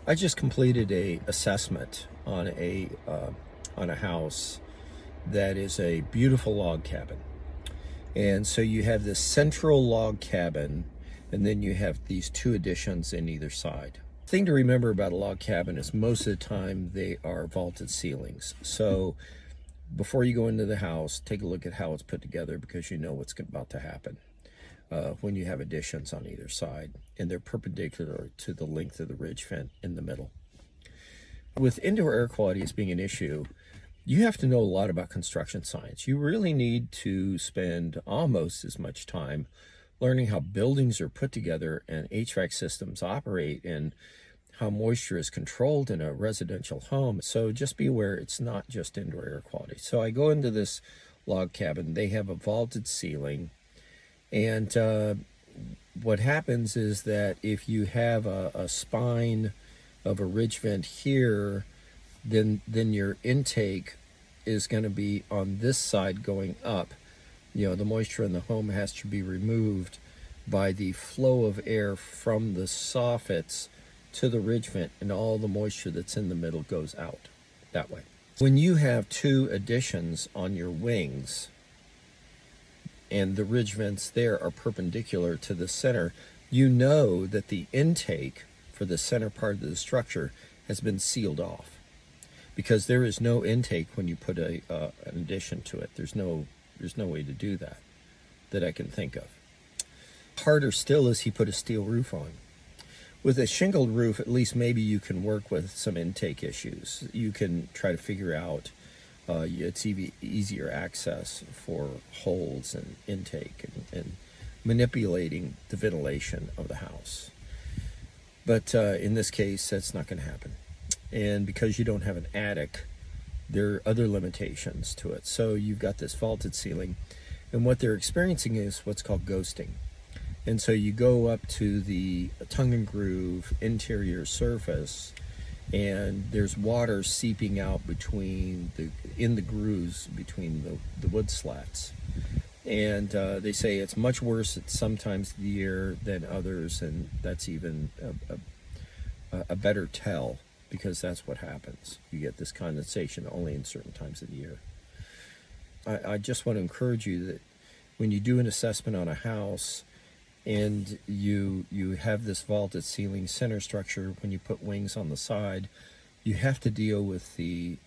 I just completed a assessment on a house that is a beautiful log cabin. And so you have this central log cabin, and then you have these two additions in either side. The thing to remember about a log cabin is most of the time they are vaulted ceilings. So before you go into the house, take a look at how it's put together, because you know what's about to happen when you have additions on either side, and they're perpendicular to the length of the ridge vent in the middle. With indoor air quality as being an issue, you have to know a lot about construction science. You really need to spend almost as much time learning how buildings are put together and HVAC systems operate, and how moisture is controlled in a residential home. So just be aware, it's not just indoor air quality. So I go into this log cabin. They have a vaulted ceiling, and what happens is that if you have a spine of a ridge vent here, then your intake is going to be on this side going up. You know, the moisture in the home has to be removed by the flow of air from the soffits to the ridge vent, and all the moisture that's in the middle goes out that way. When you have two additions on your wings and the ridge vents there are perpendicular to the center, you know that the intake for the center part of the structure has been sealed off, because there is no intake when you put an addition to it. There's no way to do that I can think of. Harder still is he put a steel roof on. With a shingled roof, at least maybe you can work with some intake issues. You can try to figure out it's easier access for holes and intake, and manipulating the ventilation of the house. But in this case, that's not going to happen. And because you don't have an attic, there are other limitations to it. So you've got this vaulted ceiling, and what they're experiencing is what's called ghosting. And so you go up to the tongue and groove interior surface, and there's water seeping out in the grooves between the wood slats. And they say it's much worse at some times of the year than others, and that's even a better tell, because that's what happens. You get this condensation only in certain times of the year. I just want to encourage you that when you do an assessment on a house, and you have this vaulted ceiling center structure, when you put wings on the side, you have to deal with the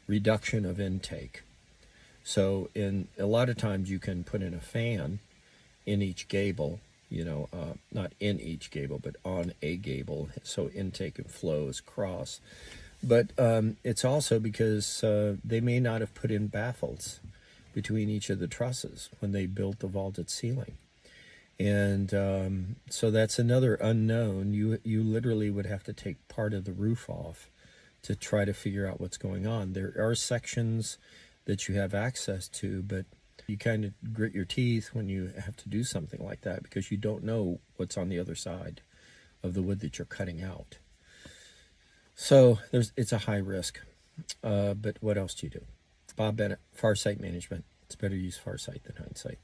reduction of intake. So in a lot of times you can put in a fan in each gable, not in each gable, but on a gable, so intake and flow is cross. But it's also because they may not have put in baffles between each of the trusses when they built the vaulted ceiling. And so that's another unknown. You literally would have to take part of the roof off to try to figure out what's going on. There are sections that you have access to, but you kind of grit your teeth when you have to do something like that, because you don't know what's on the other side of the wood that you're cutting out. So it's a high risk. But what else do you do? Bob Bennett, Farsight Management. It's better use Farsight than hindsight.